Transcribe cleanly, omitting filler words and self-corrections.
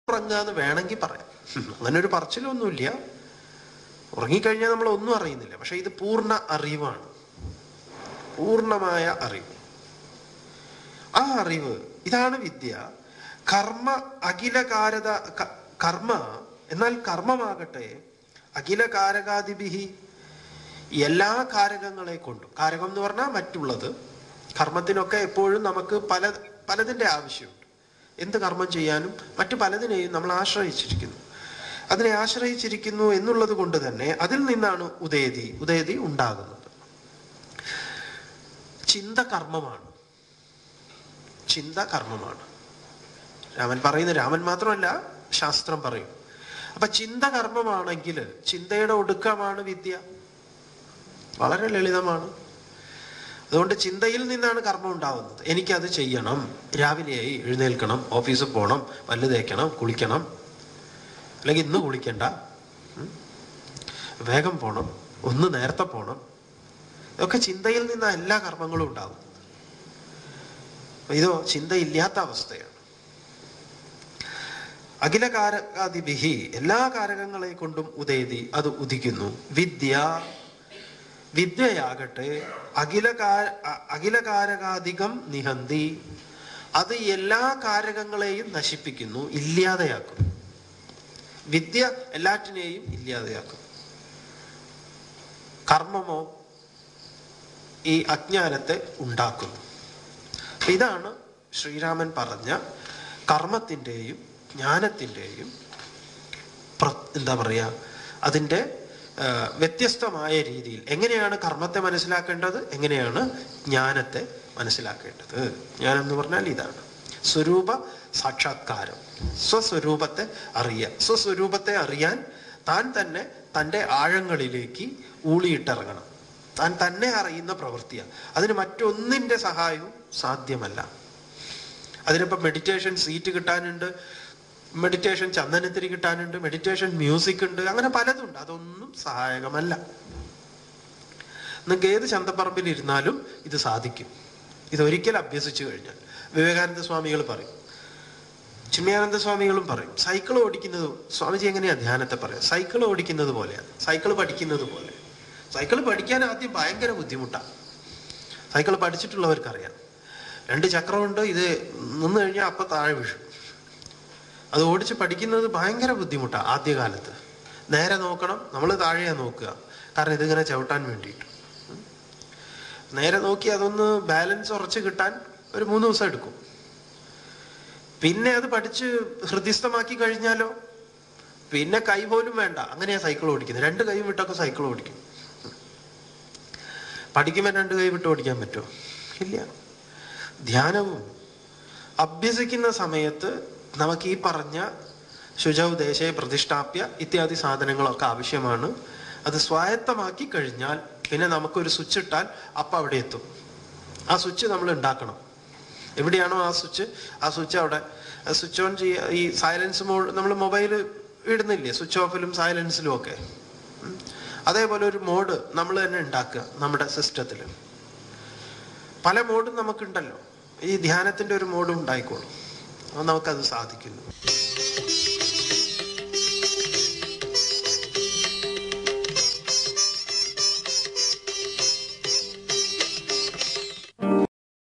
ഉറങ്ങാന്ന് വേണമെങ്കിൽ പറയാം. അങ്ങനെ ഒരു പറച്ചിലൊന്നുമില്ല. ഉറങ്ങിക്കഴിഞ്ഞാൽ നമ്മൾ ഒന്നും അറിയുന്നില്ല. പക്ഷെ ഇത് പൂർണ്ണ അറിവാണ്, പൂർണ്ണമായ അറിവ്. ആ അറിവ്, ഇതാണ് വിദ്യ. കർമ്മ അഖിലകാരത കർമ്മ, എന്നാൽ കർമ്മമാകട്ടെ അഖിലകാരകാദിഭിഹി, എല്ലാ കാരകങ്ങളെ കൊണ്ടും. കാരകം എന്ന് പറഞ്ഞാൽ മറ്റുള്ളത്. കർമ്മത്തിനൊക്കെ എപ്പോഴും നമുക്ക് പലതിൻ്റെ ആവശ്യമുണ്ട്. എന്ത് കർമ്മം ചെയ്യാനും മറ്റു പലതിനെയും നമ്മൾ ആശ്രയിച്ചിരിക്കുന്നു. അതിനെ ആശ്രയിച്ചിരിക്കുന്നു എന്നുള്ളത് കൊണ്ട് തന്നെ അതിൽ നിന്നാണ് ഉദയതി ഉണ്ടാകുന്നത്. ചിന്ത കർമ്മമാണ്. ചിന്ത കർമ്മമാണ്. രാമൻ മാത്രമല്ല, ശാസ്ത്രം പറയും. അപ്പൊ ചിന്ത കർമ്മമാണെങ്കിൽ ചിന്തയുടെ ഒടുക്കമാണ് വിദ്യ. വളരെ ലളിതമാണ്. അതുകൊണ്ട് ചിന്തയിൽ നിന്നാണ് കർമ്മം ഉണ്ടാവുന്നത്. എനിക്കത് ചെയ്യണം, രാവിലെയായി എഴുന്നേൽക്കണം, ഓഫീസിൽ പോകണം, പല്ല് തേക്കണം, കുളിക്കണം, അല്ലെങ്കിൽ ഇന്ന് കുളിക്കണ്ട, വേഗം പോണം, ഒന്ന് നേരത്തെ പോണം. ഇതൊക്കെ ചിന്തയിൽ നിന്നാണ് എല്ലാ കർമ്മങ്ങളും ഉണ്ടാകുന്നത്. ഇതോ ചിന്തയില്ലാത്ത അവസ്ഥയാണ്. അഖിലകാരകാദിഭിഹി, എല്ലാ കാരകങ്ങളെ കൊണ്ടും ഉദയതി, അത് ഉദിക്കുന്നു. വിദ്യയാകട്ടെ അഖിലകാരകാധികം നിഹന്തി, അത് എല്ലാ കാരകങ്ങളെയും നശിപ്പിക്കുന്നു, ഇല്ലാതെയാക്കും. വിദ്യ എല്ലാറ്റിനെയും ഇല്ലാതെയാക്കും. കർമ്മമോ ഈ അജ്ഞാനത്തെ ഉണ്ടാക്കുന്നു. ഇതാണ് ശ്രീരാമൻ പറഞ്ഞ കർമ്മത്തിൻ്റെയും ജ്ഞാനത്തിൻ്റെയും എന്താ പറയുക, അതിൻ്റെ വ്യത്യസ്തമായ രീതിയിൽ എങ്ങനെയാണ് കർമ്മത്തെ മനസ്സിലാക്കേണ്ടത്, എങ്ങനെയാണ് ജ്ഞാനത്തെ മനസ്സിലാക്കേണ്ടത്. ജ്ഞാനം എന്ന് പറഞ്ഞാൽ ഇതാണ് സ്വരൂപ സാക്ഷാത്കാരം. സ്വസ്വരൂപത്തെ അറിയുക. സ്വസ്വരൂപത്തെ അറിയാൻ താൻ തന്നെ തൻ്റെ ആഴങ്ങളിലേക്ക് ഊളിയിട്ടിറങ്ങണം. താൻ തന്നെ അറിയുന്ന പ്രവൃത്തിയാണ്. അതിന് മറ്റൊന്നിൻ്റെ സഹായവും സാധ്യമല്ല. അതിനിപ്പോൾ മെഡിറ്റേഷൻ സീറ്റ് കിട്ടാനുണ്ട്, മെഡിറ്റേഷൻ ചന്ദനത്തിരി കിട്ടാനുണ്ട്, മെഡിറ്റേഷൻ മ്യൂസിക് ഉണ്ട്, അങ്ങനെ പലതുണ്ട്. അതൊന്നും സഹായകമല്ല. നിങ്ങൾക്ക് ഏത് ചന്തപ്പറമ്പിൽ ഇരുന്നാലും ഇത് സാധിക്കും, ഇതൊരിക്കൽ അഭ്യസിച്ചു കഴിഞ്ഞാൽ. വിവേകാനന്ദ സ്വാമികൾ പറയും, ചിന്മയാനന്ദ സ്വാമികളും പറയും, സൈക്കിൾ ഓടിക്കുന്നത്, സ്വാമിജി എങ്ങനെയാ ധ്യാനത്തെ പറയാം, സൈക്കിൾ ഓടിക്കുന്നത് പോലെയാണ്, സൈക്കിൾ പഠിക്കുന്നത് പോലെ. സൈക്കിൾ പഠിക്കാൻ ആദ്യം ഭയങ്കര ബുദ്ധിമുട്ടാണ്. സൈക്കിൾ പഠിച്ചിട്ടുള്ളവർക്കറിയാം. 2 ചക്രമുണ്ട്, ഇത് നിന്ന് കഴിഞ്ഞാൽ അപ്പം താഴെ വീഴും. അത് ഓടിച്ച് പഠിക്കുന്നത് ഭയങ്കര ബുദ്ധിമുട്ടാണ് ആദ്യകാലത്ത്. നേരെ നോക്കണം, നമ്മൾ താഴെയാ നോക്കുക, കാരണം ഇതിങ്ങനെ ചവിട്ടാൻ വേണ്ടിയിട്ട്. നേരെ നോക്കി അതൊന്ന് ബാലൻസ് ഉറച്ച് കിട്ടാൻ ഒരു 3 ദിവസം എടുക്കും. പിന്നെ അത് പഠിച്ച് ഹൃദിസ്ഥമാക്കി കഴിഞ്ഞാലോ പിന്നെ കൈ പോലും വേണ്ട, അങ്ങനെയാ സൈക്കിൾ ഓടിക്കുന്നത്. 2 കൈ വിട്ടൊക്കെ സൈക്കിൾ ഓടിക്കും. പഠിക്കുമ്പോൾ 2 കൈ വിട്ട് ഓടിക്കാൻ പറ്റുമോ? ഇല്ല. ധ്യാനവും അഭ്യസിക്കുന്ന സമയത്ത് നമുക്ക് ഈ പറഞ്ഞ ശുചൗ ദേശേ പ്രതിഷ്ഠാപ്യ ഇത്യാദി സാധനങ്ങളൊക്കെ ആവശ്യമാണ്. അത് സ്വായത്തമാക്കി കഴിഞ്ഞാൽ പിന്നെ നമുക്കൊരു സ്വിച്ച് ഇട്ടാൽ അപ്പം അവിടെ എത്തും. ആ സ്വിച്ച് നമ്മൾ ഉണ്ടാക്കണം. എവിടെയാണോ ആ സ്വിച്ച് അവിടെ സ്വിച്ച് ഓൺ ചെയ്യുക. ഈ സൈലൻസ് മോഡ് നമ്മൾ മൊബൈൽ ഇടുന്നില്ലേ, സ്വിച്ച് ഓഫിലും സൈലൻസിലും ഒക്കെ, അതേപോലെ ഒരു മോഡ് നമ്മൾ തന്നെ ഉണ്ടാക്കുക നമ്മുടെ സിസ്റ്റത്തിൽ. പല മോഡും നമുക്കുണ്ടല്ലോ. ഈ ധ്യാനത്തിൻ്റെ ഒരു മോഡും ഉണ്ടായിക്കോളും. നമുക്കത് സാധിക്കുന്നു.